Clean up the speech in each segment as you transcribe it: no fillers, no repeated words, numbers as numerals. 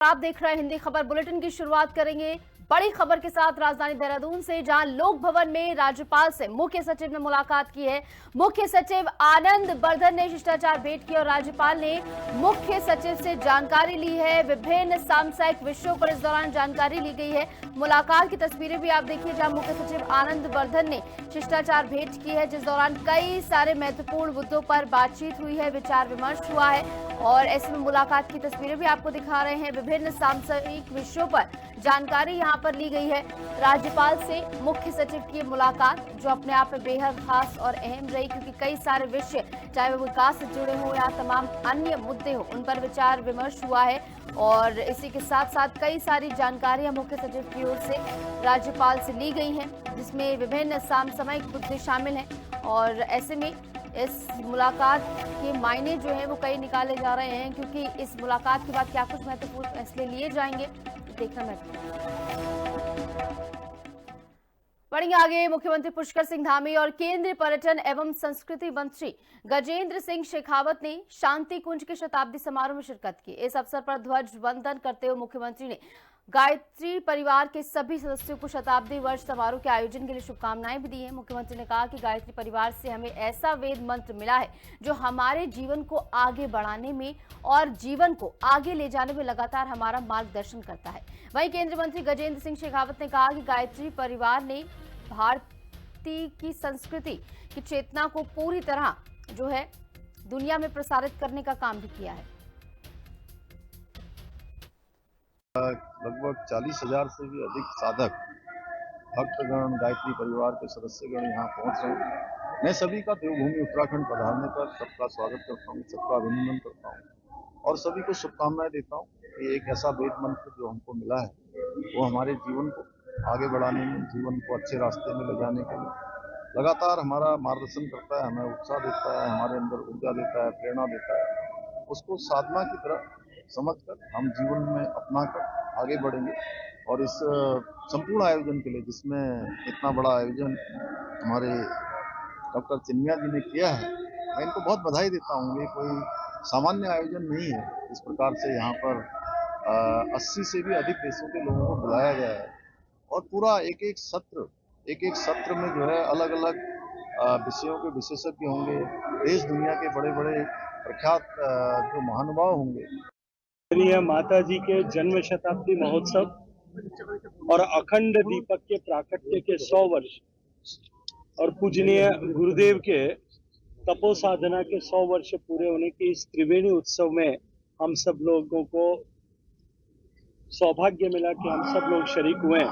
आप देख रहे हैं हिंदी खबर बुलेटिन की शुरुआत करेंगे बड़ी खबर के साथ राजधानी देहरादून से, जहां लोक भवन में राज्यपाल से मुख्य सचिव ने मुलाकात की है। मुख्य सचिव आनंद बर्धन ने शिष्टाचार भेंट की और राज्यपाल ने मुख्य सचिव से जानकारी ली है। विभिन्न सामुदायिक विषयों पर इस दौरान जानकारी ली गई है। मुलाकात की तस्वीरें भी आप देखिए, जहां मुख्य सचिव आनंद बर्धन ने शिष्टाचार भेंट की है, जिस दौरान कई सारे महत्वपूर्ण मुद्दों पर बातचीत हुई है, विचार विमर्श हुआ है। और ऐसे में मुलाकात की तस्वीरें भी आपको दिखा रहे हैं। विभिन्न सामुदायिक विषयों पर जानकारी यहां पर ली गई है। राज्यपाल से मुख्य सचिव की मुलाकात जो अपने आप में बेहद खास और अहम रही, क्योंकि कई सारे विषय, चाहे वो विकास से जुड़े हो या तमाम अन्य मुद्दे हो, उन पर विचार विमर्श हुआ है। और इसी के साथ साथ कई सारी जानकारियां मुख्य सचिव की ओर से राज्यपाल से ली गई हैं, जिसमें विभिन्न समसामयिक मुद्दे शामिल हैं। और ऐसे में इस मुलाकात के मायने जो है वो कई निकाले जा रहे हैं, क्योंकि इस मुलाकात के बाद क्या कुछ महत्वपूर्ण फैसले लिए जाएंगे, देखना महत्वपूर्ण। बढ़ेंगे आगे। मुख्यमंत्री पुष्कर सिंह धामी और केंद्रीय पर्यटन एवं संस्कृति मंत्री गजेंद्र सिंह शेखावत ने शांति कुंज के शताब्दी समारोह में शिरकत की। इस अवसर पर ध्वज वंदन करते हुए मुख्यमंत्री ने गायत्री परिवार के सभी सदस्यों को शताब्दी वर्ष समारोह के आयोजन के लिए शुभकामनाएं भी दी है। मुख्यमंत्री ने कहा कि गायत्री परिवार से हमें ऐसा वेद मंत्र मिला है जो हमारे जीवन को आगे बढ़ाने में और जीवन को आगे ले जाने में लगातार हमारा मार्गदर्शन करता है। वहीं केंद्रीय मंत्री गजेंद्र सिंह शेखावत ने कहा कि गायत्री परिवार ने भारतीय की संस्कृति की चेतना को पूरी तरह जो है दुनिया में प्रसारित करने का काम भी किया है। लगभग 40,000 से भी अधिक साधक भक्तगण, गायत्री परिवार के सदस्यगण यहाँ पहुँच रहे हैं। मैं सभी का देवभूमि उत्तराखंड पधारने पर सबका स्वागत करता हूँ, सबका अभिनंदन करता हूँ और सभी को शुभकामनाएं देता हूँ कि एक ऐसा वेद मंत्र जो हमको मिला है वो हमारे जीवन को आगे बढ़ाने में, जीवन को अच्छे रास्ते में ले जाने के लिए लगातार हमारा मार्गदर्शन करता है, हमें उत्साह देता है, हमारे अंदर ऊर्जा देता है, प्रेरणा देता है। उसको साधना की तरह समझकर हम जीवन में अपना कर आगे बढ़ेंगे। और इस संपूर्ण आयोजन के लिए, जिसमें इतना बड़ा आयोजन हमारे डॉक्टर चिन्मया जी ने किया है, मैं इनको बहुत बधाई देता हूँ। ये कोई सामान्य आयोजन नहीं है। इस प्रकार से यहाँ पर 80 से भी अधिक देशों के लोगों को बुलाया गया है और पूरा एक एक सत्र में जो है अलग अलग विषयों के विशेषज्ञ होंगे, देश दुनिया के बड़े बड़े प्रख्यात जो महानुभाव होंगे। माता जी के जन्म शताब्दी महोत्सव और अखंड दीपक के प्राकट्य के 100 वर्ष और पूजनीय गुरुदेव के तपो साधना के 100 वर्ष पूरे होने के इस त्रिवेणी उत्सव में हम सब लोगों को सौभाग्य मिला कि हम सब लोग शरीक हुए।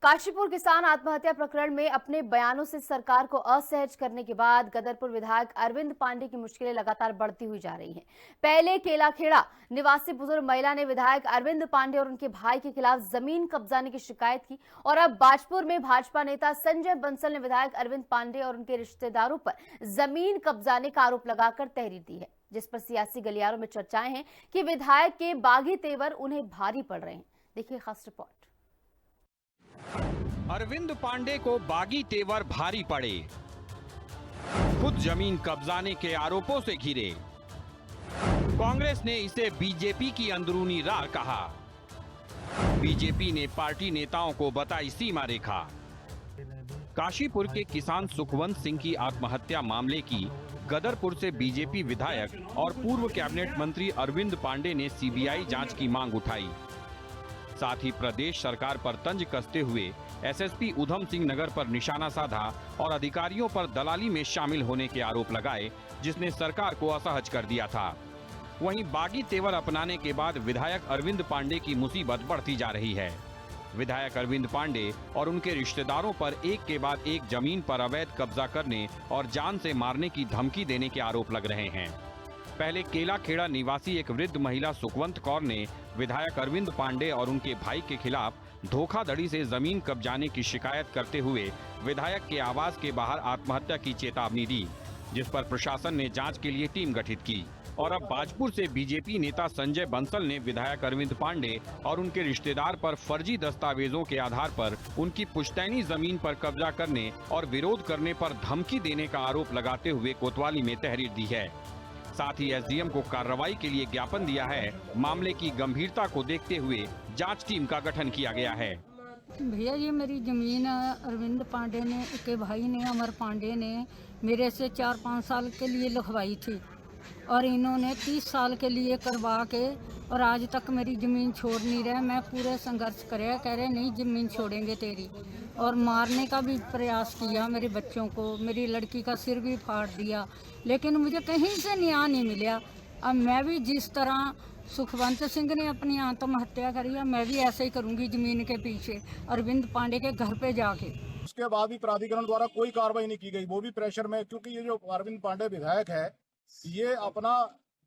काशीपुर किसान आत्महत्या प्रकरण में अपने बयानों से सरकार को असहज करने के बाद गदरपुर विधायक अरविंद पांडे की मुश्किलें लगातार बढ़ती हुई जा रही हैं। पहले केलाखेड़ा निवासी बुजुर्ग महिला ने विधायक अरविंद पांडे और उनके भाई के खिलाफ जमीन कब्जाने की शिकायत की और अब बाजपुर में भाजपा नेता संजय बंसल ने विधायक अरविंद पांडे और उनके रिश्तेदारों पर जमीन कब्जाने का आरोप लगाकर तहरीर दी है, जिस पर सियासी गलियारों में चर्चाएं हैं कि विधायक के बागी तेवर उन्हें भारी पड़ रहे हैं। देखिए खास रिपोर्ट। अरविंद पांडे को बागी तेवर भारी पड़े, खुद जमीन कब्जाने के आरोपों से घिरे। कांग्रेस ने इसे बीजेपी की अंदरूनी रार कहा। बीजेपी ने पार्टी नेताओं को बताई सीमा रेखा। काशीपुर के किसान सुखवंत सिंह की आत्महत्या मामले की गदरपुर से बीजेपी विधायक और पूर्व कैबिनेट मंत्री अरविंद पांडे ने सीबीआई जांच की मांग उठाई। साथ ही प्रदेश सरकार पर तंज कसते हुए एसएसपी उधम सिंह नगर पर निशाना साधा और अधिकारियों पर दलाली में शामिल होने के आरोप लगाए, जिसने सरकार को असहज कर दिया था। वहीं बागी तेवर अपनाने के बाद विधायक अरविंद पांडे की मुसीबत बढ़ती जा रही है। विधायक अरविंद पांडे और उनके रिश्तेदारों पर एक के बाद एक जमीन पर अवैध कब्जा करने और जान से मारने की धमकी देने के आरोप लग रहे हैं। पहले केलाखेड़ा निवासी एक वृद्ध महिला सुखवंत कौर ने विधायक अरविंद पांडे और उनके भाई के खिलाफ धोखाधड़ी से जमीन कब्जाने की शिकायत करते हुए विधायक के आवास के बाहर आत्महत्या की चेतावनी दी, जिस पर प्रशासन ने जांच के लिए टीम गठित की। और अब बाजपुर से बीजेपी नेता संजय बंसल ने विधायक अरविंद पांडे और उनके रिश्तेदार पर फर्जी दस्तावेजों के आधार पर उनकी पुश्तैनी जमीन पर कब्जा करने और विरोध करने पर धमकी देने का आरोप लगाते हुए कोतवाली में तहरीर दी है। साथ ही एसडीएम को कार्रवाई के लिए ज्ञापन दिया है। मामले की गंभीरता को देखते हुए जांच टीम का गठन किया गया है। भैया ये मेरी ज़मीन अरविंद पांडे ने के भाई ने अमर पांडे ने मेरे से 4-5 साल के लिए लिखवाई थी और इन्होंने 30 साल के लिए करवा के और आज तक मेरी ज़मीन छोड़ नहीं रहे। मैं पूरे संघर्ष करे कह रहे नहीं ज़मीन छोड़ेंगे तेरी, और मारने का भी प्रयास किया मेरे बच्चों को, मेरी लड़की का सिर भी फाड़ दिया, लेकिन मुझे कहीं से न्याय नहीं मिला। अब मैं भी जिस तरह सुखवंत सिंह ने अपनी आत्महत्या करी है, मैं भी ऐसे ही करूंगी ज़मीन के पीछे अरविंद पांडे के घर पे जाके। उसके बाद भी प्राधिकरण द्वारा कोई कार्रवाई नहीं की गई, वो भी प्रेशर में, क्योंकि ये जो अरविंद पांडे विधायक है ये अपना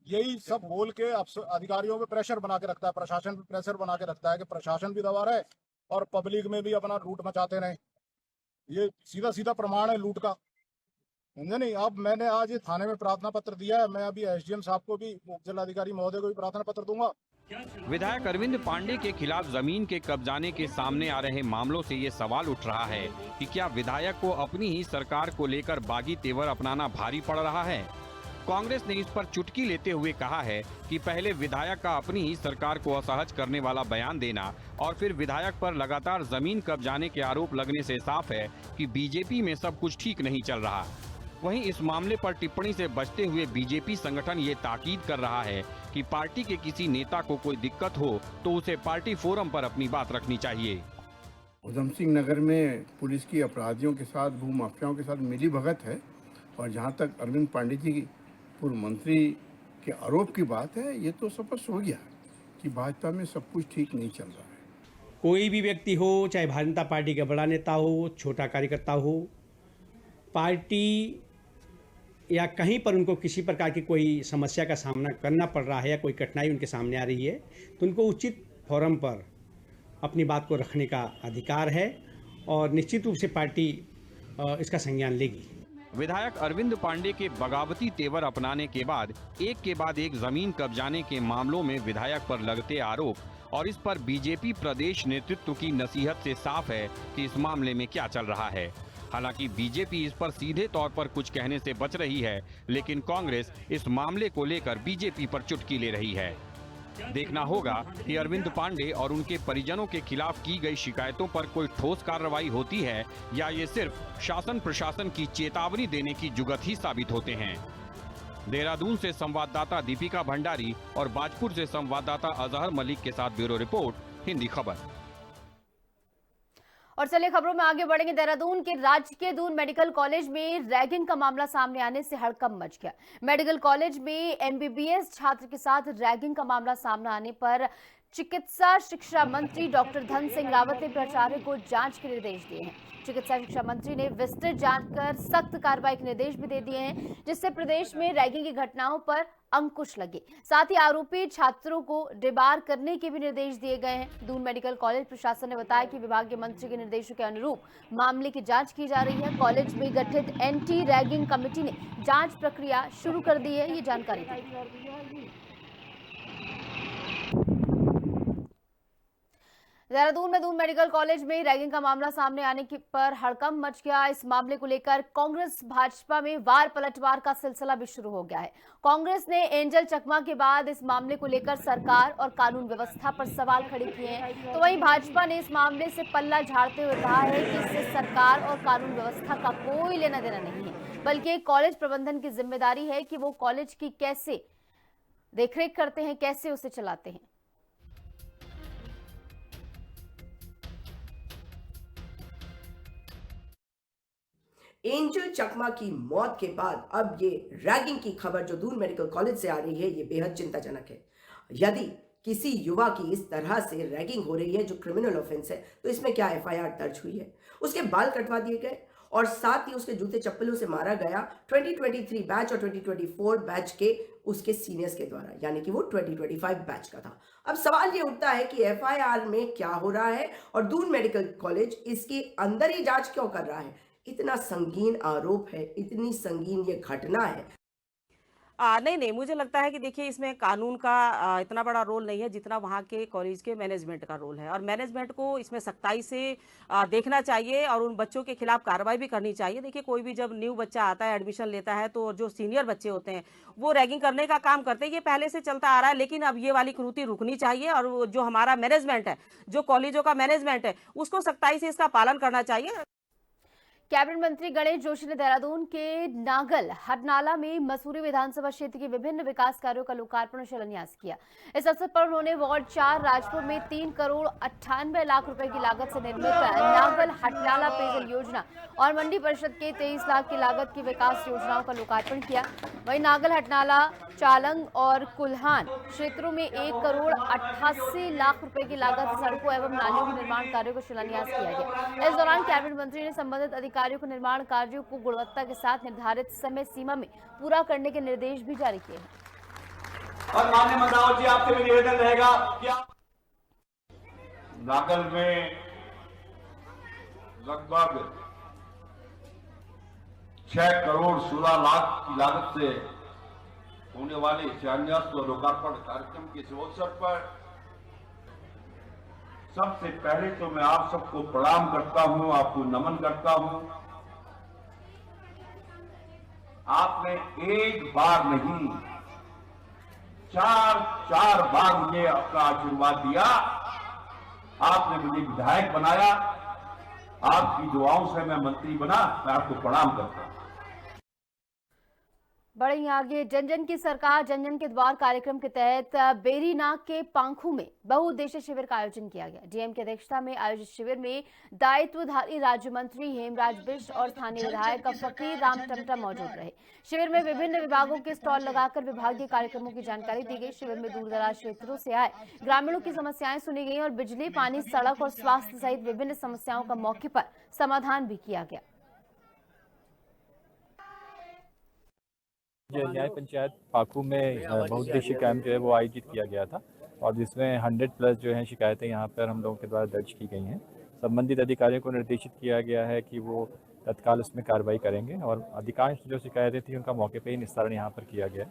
यही सब बोल के अधिकारियों पे प्रेशर बना के रखता है, प्रशासन पे प्रेशर बना के रखता है कि प्रशासन भी दबा रहे और पब्लिक में भी अपना लूट मचाते रहे। ये सीधा सीधा प्रमाण है लूट का, समझे नहीं। अब मैंने आज ये थाने में प्रार्थना पत्र दिया है, मैं अभी एसडीएम साहब को भी, जिलाधिकारी महोदय को भी प्रार्थना पत्र दूंगा। विधायक अरविंद पांडे के खिलाफ जमीन के कब्जाने के सामने आ रहे मामलों से ये सवाल उठ रहा है कि क्या विधायक को अपनी ही सरकार को लेकर बागी तेवर अपनाना भारी पड़ रहा है। कांग्रेस ने इस पर चुटकी लेते हुए कहा है कि पहले विधायक का अपनी ही सरकार को असहज करने वाला बयान देना और फिर विधायक पर लगातार जमीन कब्जाने के आरोप लगने से साफ है कि बीजेपी में सब कुछ ठीक नहीं चल रहा। वहीं इस मामले पर टिप्पणी से बचते हुए बीजेपी संगठन ये ताकीद कर रहा है कि पार्टी के किसी नेता को कोई दिक्कत हो तो उसे पार्टी फोरम पर अपनी बात रखनी चाहिए। उधम सिंह नगर में पुलिस की अपराधियों के साथ, भूमाफियाओं के साथ मिली भगत है, और जहां तक अरविंद पांडे जी पूर्व मंत्री के आरोप की बात है, ये तो स्पष्ट हो गया कि भाजपा में सब कुछ ठीक नहीं चल रहा है। कोई भी व्यक्ति हो, चाहे भारतीय जनता पार्टी का बड़ा नेता हो, छोटा कार्यकर्ता हो, पार्टी या कहीं पर उनको किसी प्रकार की कोई समस्या का सामना करना पड़ रहा है या कोई कठिनाई उनके सामने आ रही है, तो उनको उचित फोरम पर अपनी बात को रखने का अधिकार है और निश्चित रूप से पार्टी इसका संज्ञान लेगी। विधायक अरविंद पांडे के बगावती तेवर अपनाने के बाद एक जमीन कब्जाने के मामलों में विधायक पर लगते आरोप और इस पर बीजेपी प्रदेश नेतृत्व की नसीहत से साफ है कि इस मामले में क्या चल रहा है। हालांकि बीजेपी इस पर सीधे तौर पर कुछ कहने से बच रही है, लेकिन कांग्रेस इस मामले को लेकर बीजेपी पर चुटकी ले रही है। देखना होगा कि अरविंद पांडे और उनके परिजनों के खिलाफ की गई शिकायतों पर कोई ठोस कार्रवाई होती है या ये सिर्फ शासन प्रशासन की चेतावनी देने की जुगत ही साबित होते हैं। देहरादून से संवाददाता दीपिका भंडारी और बाजपुर से संवाददाता अजहर मलिक के साथ ब्यूरो रिपोर्ट, हिंदी खबर। और चलिए खबरों में आगे बढ़ेंगे। देहरादून के राजकीय दून मेडिकल कॉलेज में रैगिंग का मामला सामने आने से हड़कंप मच गया। मेडिकल कॉलेज में एमबीबीएस छात्र के साथ रैगिंग का मामला सामने आने पर चिकित्सा शिक्षा मंत्री डॉक्टर धन सिंह रावत ने प्राचार्य को जांच के निर्देश दिए हैं। चिकित्सा शिक्षा मंत्री ने विस्तृत जांच कर सख्त कार्रवाई के निर्देश भी दे दिए हैं, जिससे प्रदेश में रैगिंग की घटनाओं पर अंकुश लगे। साथ ही आरोपी छात्रों को डिबार करने के भी निर्देश दिए गए हैं। दून मेडिकल कॉलेज प्रशासन ने बताया कि विभागीय मंत्री के निर्देशों के अनुरूप मामले की जांच की जा रही है। कॉलेज में गठित एंटी रैगिंग कमेटी ने जांच प्रक्रिया शुरू कर दी है, ये जानकारी दी। देहरादून में दून मेडिकल कॉलेज में रैगिंग का मामला सामने आने पर हड़कंप मच गया। इस मामले को लेकर कांग्रेस भाजपा में वार पलटवार का सिलसिला भी शुरू हो गया है। कांग्रेस ने एंजल चकमा के बाद इस मामले को लेकर सरकार और कानून व्यवस्था पर सवाल खड़े किए हैं, तो वहीं भाजपा ने इस मामले से पल्ला झाड़ते हुए कहा है कि इससे सरकार और कानून व्यवस्था का कोई लेना देना नहीं है, बल्कि कॉलेज प्रबंधन की जिम्मेदारी है कि वो कॉलेज की कैसे देखरेख करते हैं, कैसे उसे चलाते हैं। एंजल चकमा की मौत के बाद अब ये रैगिंग की खबर जो दून मेडिकल कॉलेज से आ रही है, ये बेहद चिंताजनक है। यदि किसी युवा की इस तरह से रैगिंग हो रही है जो क्रिमिनल ऑफेंस है, तो इसमें क्या एफआईआर दर्ज हुई है? उसके बाल कटवा दिए गए और साथ ही उसके जूते चप्पलों से मारा गया 2023 बैच और 2024 बैच के उसके सीनियर्स के द्वारा, यानी कि वो 2025 बैच का था। अब सवाल ये उठता है कि एफआईआर में क्या हो रहा है और दून मेडिकल कॉलेज इसके अंदर ही जांच क्यों कर रहा है? इतना संगीन आरोप है, इतनी संगीन ये घटना है। नहीं नहीं, मुझे लगता है कि देखिए इसमें कानून का इतना बड़ा रोल नहीं है जितना वहाँ के कॉलेज के मैनेजमेंट का रोल है, और मैनेजमेंट को इसमें सख्ताई से देखना चाहिए और उन बच्चों के खिलाफ कार्रवाई भी करनी चाहिए। देखिए कोई भी जब न्यू बच्चा आता है, एडमिशन लेता है, तो जो सीनियर बच्चे होते हैं वो रैगिंग करने का काम करते हैं, ये पहले से चलता आ रहा है, लेकिन अब ये वाली कुरीति रुकनी चाहिए और जो हमारा मैनेजमेंट है, जो कॉलेजों का मैनेजमेंट है, उसको सख्ताई से इसका पालन करना चाहिए। कैबिनेट मंत्री गणेश जोशी ने देहरादून के नागल हटनाला में मसूरी विधानसभा क्षेत्र के विभिन्न विकास कार्यों का लोकार्पण और शिलान्यास किया। इस अवसर पर उन्होंने वार्ड 4 राजपुर में 3 करोड़ 98 लाख रुपए की लागत से निर्मित नागल हटनाला पेयजल योजना और मंडी परिषद के 23 लाख की लागत की विकास योजनाओं का लोकार्पण किया। वहीं नागल हटनाला, चालंग और कुल्हान क्षेत्रों में 1 करोड़ 88 लाख रुपए की लागत से सड़कों एवं नालियों के निर्माण कार्यों का शिलान्यास किया गया। इस दौरान कैबिनेट मंत्री ने संबंधित अधिकारियों को निर्माण कार्यों को गुणवत्ता के साथ निर्धारित समय सीमा में पूरा करने के निर्देश भी जारी किए हैं। और माननीय मंत्रालय जी, आपसे भी निवेदन रहेगा कि नागल में लगभग 6 करोड़ 16 लाख की लागत से होने वाले शिलान्यास और लोकार्पण कार्यक्रम के इस अवसर पर सबसे पहले तो मैं आप सबको प्रणाम करता हूं, आपको नमन करता हूं। आपने एक बार नहीं, 4 बार मुझे अपना आशीर्वाद दिया, आपने मुझे विधायक बनाया, आपकी दुआओं से मैं मंत्री बना, मैं आपको प्रणाम करता हूं। बढ़ेंगे आगे। जन जन की सरकार जन जन के द्वार कार्यक्रम के तहत बेरीनाग के पांखू में बहुउद्देशीय शिविर का आयोजन किया गया। डीएम की अध्यक्षता में आयोजित शिविर में दायित्वधारी राज्य मंत्री हेमराज बिष्ट और स्थानीय विधायक फकीर राम टमटा मौजूद रहे। शिविर में विभिन्न विभागों के स्टॉल लगाकर विभागीय कार्यक्रमों की जानकारी दी गई। शिविर में दूरदराज क्षेत्रों से आए ग्रामीणों की समस्याएं सुनी गई और बिजली, पानी, सड़क और स्वास्थ्य सहित विभिन्न समस्याओं का मौके पर समाधान भी किया गया। न्याय पंचायत पाकू में बहुउद्देशीय कैंप जो है वो आयोजित किया गया था और जिसमें 100+ जो है शिकायतें यहाँ पर हम लोगों के द्वारा दर्ज की गई हैं। संबंधित अधिकारियों को निर्देशित किया गया है कि वो तत्काल उसमें कार्रवाई करेंगे और अधिकांश जो शिकायतें थी उनका मौके पे ही निस्तारण यहाँ पर किया गया।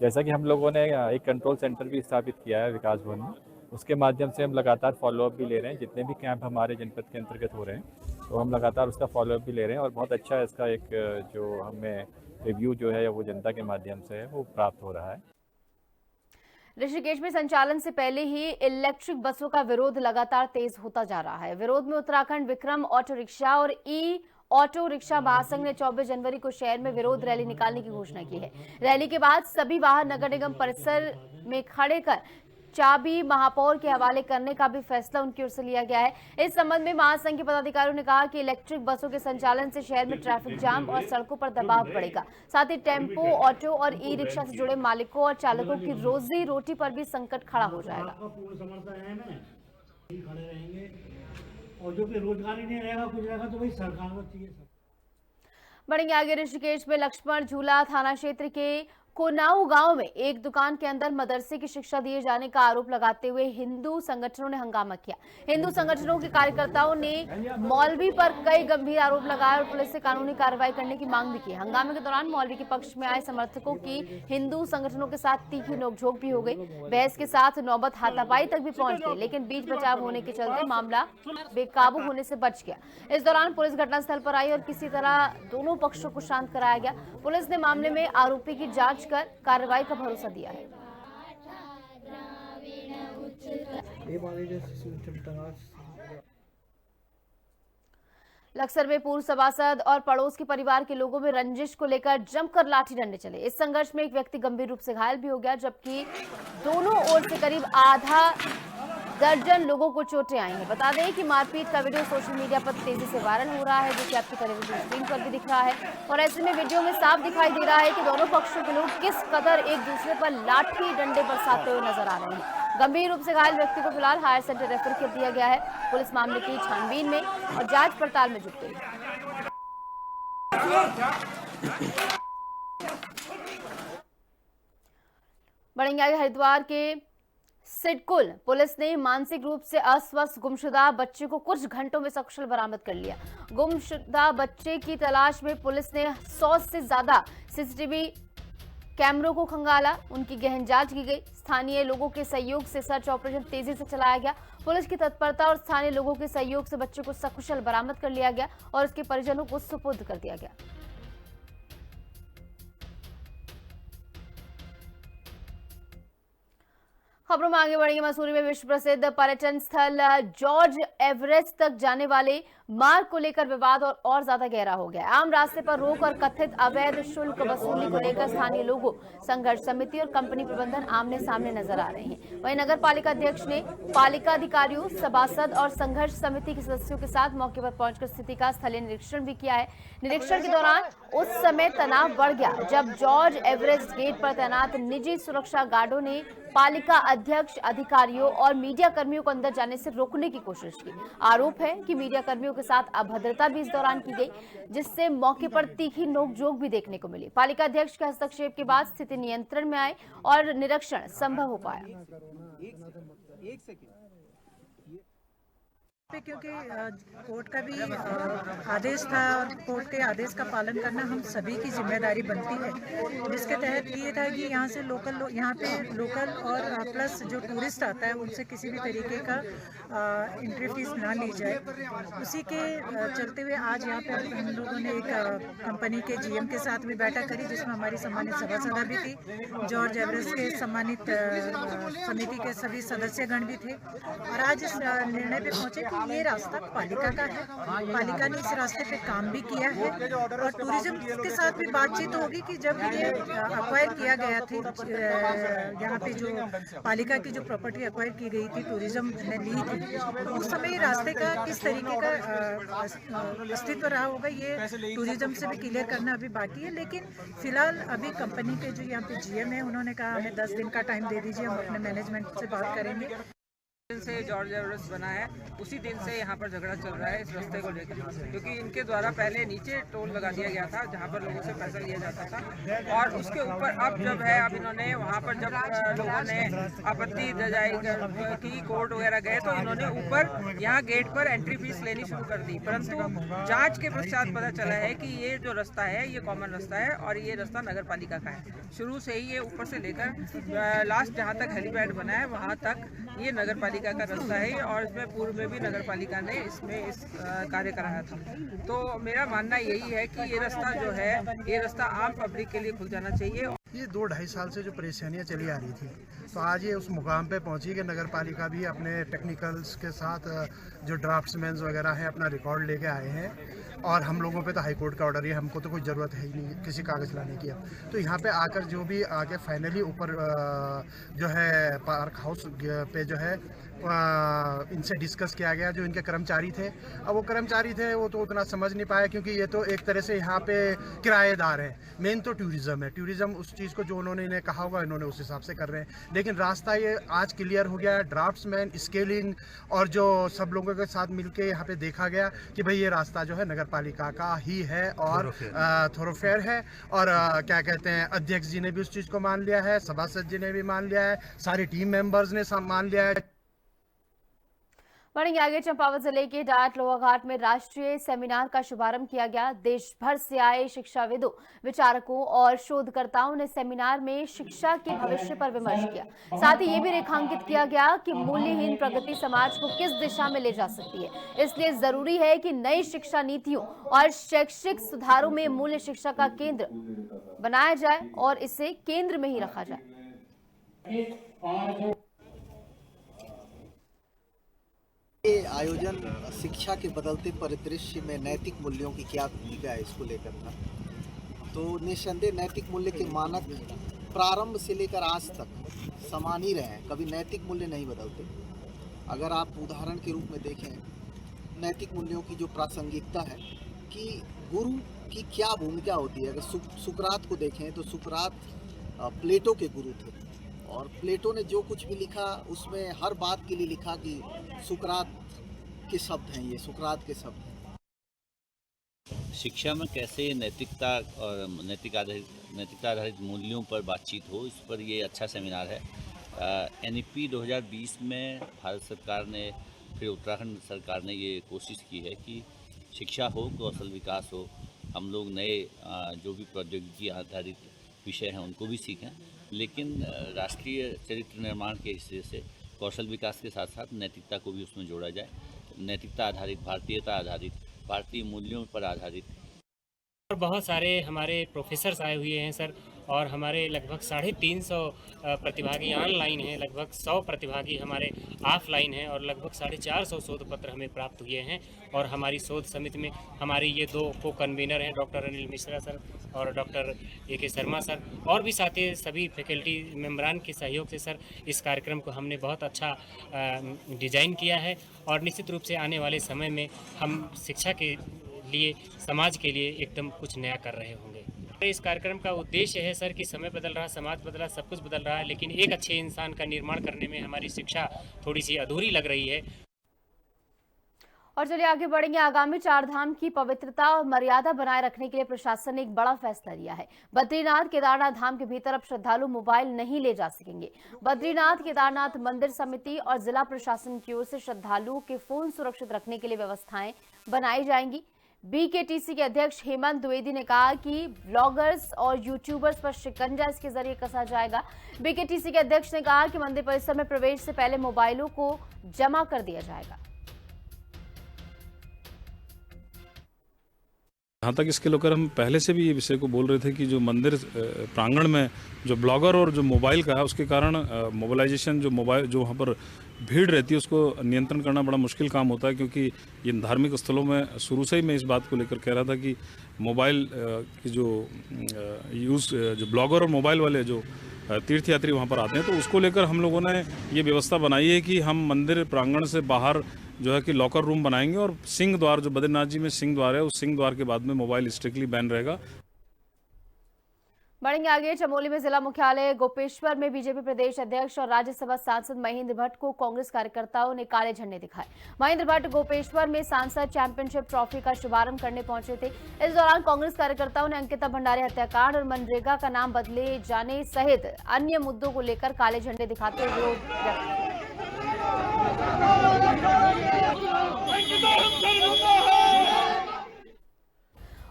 जैसा कि हम लोगों ने एक कंट्रोल सेंटर भी स्थापित किया है विकास भवन में, उसके माध्यम से हम लगातार फॉलोअप भी ले रहे हैं। जितने भी कैंप हमारे जनपद के अंतर्गत हो रहे हैं तो हम लगातार उसका फॉलोअप भी ले रहे हैं और बहुत अच्छा इसका एक जो हमें रिव्यू जो है वो जनता के माध्यम से है वो प्राप्त हो रहा है। ऋषिकेश में संचालन से पहले ही इलेक्ट्रिक बसों का विरोध लगातार तेज होता जा रहा है। विरोध में उत्तराखंड विक्रम ऑटो रिक्शा और ई ऑटो रिक्शा महासंघ ने 24 जनवरी को शहर में विरोध रैली निकालने की घोषणा की है। रैली के बाद सभी वाहन नगर निगम परिसर में खड़े कर चाबी महापौर के हवाले करने का भी फैसला उनकी ओर से लिया गया है। इस संबंध में महासंघ के पदाधिकारियों ने कहा कि इलेक्ट्रिक बसों के संचालन से शहर में ट्रैफिक जाम और सड़कों पर दबाव बढ़ेगा। साथ ही टेम्पो, ऑटो और ई रिक्शा से जुड़े मालिकों और चालकों की रोजी रोटी पर भी संकट खड़ा हो जाएगा। और जो भी रोजगार ही नहीं रहेगा, कुछ रहेगा तो वही सरकार को चाहिए। बढ़ेंगे आगे। ऋषिकेश में लक्ष्मण झूला थाना क्षेत्र के कोनाऊ गांव में एक दुकान के अंदर मदरसे की शिक्षा दिए जाने का आरोप लगाते हुए हिंदू संगठनों ने हंगामा किया। हिंदू संगठनों के कार्यकर्ताओं ने मौलवी पर कई गंभीर आरोप लगाए और पुलिस से कानूनी कार्रवाई करने की मांग भी की। हंगामे के दौरान मौलवी के पक्ष में आए समर्थकों की हिंदू संगठनों के साथ तीखी नोकझोंक भी हो गई। बहस के साथ नौबत हाथापाई तक भी पहुंच गई, लेकिन बीच बचाव होने के चलते मामला बेकाबू होने से बच गया। इस दौरान पुलिस घटनास्थल पर आई और किसी तरह दोनों पक्षों को शांत कराया गया। पुलिस ने मामले में आरोपी की जांच कर कार्रवाई का भरोसा दिया है। लक्सर में पूर्व सभासद और पड़ोस के परिवार के लोगों में रंजिश को लेकर जमकर लाठी डंडे चले। इस संघर्ष में एक व्यक्ति गंभीर रूप से घायल भी हो गया, जबकि दोनों ओर से करीब आधा दर्जन लोगों को चोटें आई हैं। बता दें कि मारपीट का वीडियो सोशल मीडिया पर तेजी से वायरल हो रहा है, जो कि आपकी टेलीविजन स्क्रीन पर भी दिख रहा है। और ऐसे में वीडियो में साफ दिखाई दे रहा है कि दोनों पक्षों के लोग किस कदर एक दूसरे पर लाठी डंडे बरसाते हुए नजर आ रहे हैं। गंभीर रूप से घायल व्यक्ति को फिलहाल हायर सेंटर रेफर कर दिया गया है। पुलिस मामले की छानबीन में और जांच पड़ताल में जुट गई है। बढ़ेंगे आगे। हरिद्वार के सिडकुल पुलिस ने मानसिक रूप से अस्वस्थ गुमशुदा बच्चे को कुछ घंटों में सकुशल बरामद कर लिया। गुमशुदा बच्चे की तलाश में पुलिस ने 100 से ज्यादा सीसीटीवी कैमरों को खंगाला, उनकी गहन जांच की गई। स्थानीय लोगों के सहयोग से सर्च ऑपरेशन तेजी से चलाया गया। पुलिस की तत्परता और स्थानीय लोगों के सहयोग से बच्चे को सकुशल बरामद कर लिया गया और उसके परिजनों को सुपुर्द कर दिया गया। खबरों में आगे बढ़ेंगे। मसूरी में विश्व प्रसिद्ध पर्यटन स्थल जॉर्ज एवरेस्ट तक जाने वाले मार्ग को लेकर विवाद और ज्यादा गहरा हो गया। आम रास्ते पर रोक और कथित अवैध शुल्क वसूली को लेकर स्थानीय लोगों, संघर्ष समिति और कंपनी प्रबंधन आमने सामने नजर आ रहे हैं। वहीं नगर पालिका अध्यक्ष ने पालिका अधिकारियों, सभासद और संघर्ष समिति के सदस्यों के साथ मौके पर पहुंचकर स्थिति का स्थलीय निरीक्षण भी किया है। निरीक्षण के दौरान उस समय तनाव बढ़ गया जब जॉर्ज एवरेस्ट गेट पर तैनात निजी सुरक्षा गार्डों ने पालिका अध्यक्ष, अधिकारियों और मीडिया कर्मियों को अंदर जाने से रोकने की कोशिश की। आरोप है कि मीडिया कर्मियों के साथ अभद्रता भी इस दौरान की गई, जिससे मौके पर तीखी नोकझोंक भी देखने को मिली। पालिका अध्यक्ष के हस्तक्षेप के बाद स्थिति नियंत्रण में आई और निरीक्षण संभव हो पाया। क्योंकि कोर्ट का भी आदेश था और कोर्ट के आदेश का पालन करना हम सभी की जिम्मेदारी बनती है, जिसके तहत ये था कि यहाँ से यहाँ पे लोकल और प्लस जो टूरिस्ट आता है उनसे किसी भी तरीके का एंट्री फीस ना ली जाए। उसी के चलते हुए आज यहाँ पे हम लोगों ने एक कंपनी के जीएम के साथ भी बैठक करी, जिसमें हमारी सम्मानित सभासदा भी थी, जॉर्ज एवरेस्ट के सम्मानित समिति के सभी सदस्यगण भी थे और आज इस निर्णय पे पहुंचे कि ये रास्ता पालिका का है। पालिका ने इस रास्ते पे काम भी किया है और टूरिज्म के साथ भी बातचीत होगी कि जब ये अक्वायर किया गया था, यहाँ पे जो पालिका की जो प्रॉपर्टी अक्वायर की गई थी, टूरिज्म ने ली थी, उस समय रास्ते का किस तरीके का अस्तित्व रहा होगा ये टूरिज्म से भी क्लियर करना अभी बाकी है। लेकिन फिलहाल अभी कंपनी के जो यहाँ पे जीएम है उन्होंने कहा हमें 10 दिन का टाइम दे दीजिए, हम अपने मैनेजमेंट से बात करेंगे। से जॉर्ज एवरेस्ट बना है उसी दिन से यहाँ पर झगड़ा चल रहा है इस रास्ते को लेकर, क्योंकि इनके द्वारा पहले नीचे टोल लगा दिया गया था जहाँ पर लोगों से पैसा लिया जाता था और उसके ऊपर अब जब है अब इन्होंने वहाँ पर जब लोगों ने आपत्ति जताई की कोर्ट वगैरह गए तो इन्होंने ऊपर यहाँ गेट पर एंट्री फीस लेनी शुरू कर दी, परंतु जाँच के पश्चात पता चला है कि ये जो रास्ता है ये कॉमन रास्ता है और ये रास्ता नगर पालिका का है। शुरू से ही ये ऊपर से लेकर लास्ट जहाँ तक हेलीपैड बना है वहाँ तक ये नगर पालिका का रास्ता है और इसमें पूर्व में भी नगर पालिका ने इसमें कार्य कराया था। तो मेरा मानना यही है कि ये रास्ता जो है ये रास्ता आम पब्लिक के लिए खुल जाना चाहिए। ये 2-2.5 साल से जो परेशानियां चली आ रही थी तो आज ये उस मुकाम पे पहुंची कि नगर पालिका भी अपने टेक्निकल्स के साथ जो ड्राफ्ट्समैन वगैरह हैं अपना रिकॉर्ड लेके आए हैं और हम लोगों पे तो हाई कोर्ट का ऑर्डर है, हमको तो कोई ज़रूरत है ही नहीं किसी कागज़ लाने की। तो यहाँ पे आकर जो भी आके फाइनली ऊपर जो है पार्क हाउस पे जो है इनसे डिस्कस किया गया। जो इनके कर्मचारी थे, अब वो कर्मचारी थे वो तो उतना समझ नहीं पाए क्योंकि ये तो एक तरह से यहाँ पे किराएदार हैं। मेन तो टूरिज़्म है, टूरिज़्म उस चीज़ को जो उन्होंने इन्हें कहा होगा इन्होंने उस हिसाब से कर रहे हैं। लेकिन रास्ता ये आज क्लियर हो गया है, ड्राफ्ट्समैन, स्केलिंग और जो सब लोगों के साथ मिलके यहाँ पे देखा गया कि भाई ये रास्ता जो है नगर पालिका का ही है और थोरोफेयर है। और क्या कहते हैं, अध्यक्ष जी ने भी उस चीज़ को मान लिया है, सभासद जी ने भी मान लिया है, सारे टीम मेंबर्स ने मान लिया है। बढ़ेंगे आगे। चंपावत जिले के डाट लोहाघाट में राष्ट्रीय सेमिनार का शुभारंभ किया गया। देश भर से आए शिक्षाविदों, विचारकों और शोधकर्ताओं ने सेमिनार में शिक्षा के भविष्य पर विमर्श किया। साथ ही ये भी रेखांकित किया गया कि मूल्यहीन प्रगति समाज को किस दिशा में ले जा सकती है। इसलिए जरूरी है कि नई शिक्षा नीतियों और शैक्षिक सुधारों में मूल्य शिक्षा का केंद्र बनाया जाए और इसे केंद्र में ही रखा जाए। ये आयोजन शिक्षा के बदलते परिदृश्य में नैतिक मूल्यों की क्या भूमिका है इसको लेकर था। तो निस्संदेह नैतिक मूल्य के मानक प्रारंभ से लेकर आज तक समान ही रहे हैं, कभी नैतिक मूल्य नहीं बदलते। अगर आप उदाहरण के रूप में देखें नैतिक मूल्यों की जो प्रासंगिकता है कि गुरु की क्या भूमिका होती है। अगर सुकरात को देखें तो सुकरात प्लेटो के गुरु थे और प्लेटो ने जो कुछ भी लिखा उसमें हर बात के लिए लिखा कि सुकरात के शब्द हैं, ये सुकरात के शब्द हैं। शिक्षा में कैसे नैतिकता और नैतिकता आधारित मूल्यों पर बातचीत हो, इस पर ये अच्छा सेमिनार है। NEP 2020 में भारत सरकार ने फिर उत्तराखंड सरकार ने ये कोशिश की है कि शिक्षा हो, कौशल विकास हो, हम लोग नए जो भी प्रौद्योगिकी आधारित विषय हैं उनको भी सीखें, लेकिन राष्ट्रीय चरित्र निर्माण के हिस्से से कौशल विकास के साथ साथ नैतिकता को भी उसमें जोड़ा जाए। नैतिकता आधारित, भारतीयता आधारित, भारतीय मूल्यों पर आधारित। और बहुत सारे हमारे प्रोफेसर्स आए हुए हैं सर, और हमारे लगभग 350 प्रतिभागी ऑनलाइन हैं, लगभग 100 प्रतिभागी हमारे ऑफलाइन हैं, और लगभग 450 शोध पत्र हमें प्राप्त हुए हैं। और हमारी शोध समिति में हमारी ये 2 को कन्वीनर हैं, डॉक्टर अनिल मिश्रा सर और डॉक्टर AK शर्मा सर, और भी साथी सभी फैकल्टी मेम्बरान के सहयोग से सर इस कार्यक्रम को हमने बहुत अच्छा डिजाइन किया है। और निश्चित रूप से आने वाले समय में हम शिक्षा के लिए, समाज के लिए एकदम कुछ नया कर रहे होंगे। इस कार्यक्रम का उद्देश्य है सर कि समय बदल रहा, समाज बदल रहा, सब कुछ बदल रहा है, लेकिन एक अच्छे इंसान का निर्माण करने में हमारी शिक्षा थोड़ी सी अधूरी लग रही है। और चलिए आगे बढ़ेंगे। आगामी 4 धाम की पवित्रता और मर्यादा बनाए रखने के लिए प्रशासन ने एक बड़ा फैसला लिया है। बद्रीनाथ केदारनाथ धाम के भीतर अब श्रद्धालु मोबाइल नहीं ले जा सकेंगे। बद्रीनाथ केदारनाथ मंदिर समिति और जिला प्रशासन की ओर से श्रद्धालुओं के फोन सुरक्षित रखने के लिए व्यवस्थाएं बनाई जाएंगी। BKTC के अध्यक्ष हेमंत द्विवेदी ने कहा कि ब्लॉगर्स और यूट्यूबर्स पर शिकंजा इसके जरिए कसा जाएगा। BKTC के अध्यक्ष ने कहा कि मंदिर परिसर में प्रवेश से पहले मोबाइलों को जमा कर दिया जाएगा। जहाँ तक इसके लेकर हम पहले से भी ये विषय को बोल रहे थे कि जो मंदिर प्रांगण में जो ब्लॉगर और जो मोबाइल का है उसके कारण मोबाइलाइजेशन, जो मोबाइल जो वहाँ पर भीड़ रहती है उसको नियंत्रण करना बड़ा मुश्किल काम होता है, क्योंकि ये धार्मिक स्थलों में शुरू से ही मैं इस बात को लेकर कह रहा था कि मोबाइल की जो यूज़, जो ब्लॉगर और मोबाइल वाले जो तीर्थयात्री वहाँ पर आते हैं, तो उसको लेकर हम लोगों ने ये व्यवस्था बनाई है कि हम मंदिर प्रांगण से बाहर जो है कि लॉकर रूम बनाएंगे, और सिंह द्वार, जो बद्रीनाथ जी में सिंह द्वार है, उस सिंह द्वार के बाद में मोबाइल स्ट्रिक्टली बैन रहेगा। बढ़ेंगे आगे। चमोली में जिला मुख्यालय गोपेश्वर में बीजेपी प्रदेश अध्यक्ष और राज्यसभा सांसद महेंद्र भट्ट को कांग्रेस कार्यकर्ताओं ने काले झंडे दिखाए। महेंद्र भट्ट गोपेश्वर में सांसद चैंपियनशिप ट्रॉफी का शुभारंभ करने पहुंचे थे। इस दौरान कांग्रेस कार्यकर्ताओं ने अंकिता भंडारी हत्याकांड और मनरेगा का नाम बदले जाने सहित अन्य मुद्दों को लेकर काले झंडे दिखाते हुए विरोध व्यक्त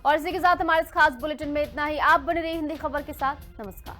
और इसी के साथ हमारे इस खास बुलेटिन में इतना ही। आप बने रहिए हिंदी खबर के साथ। नमस्कार।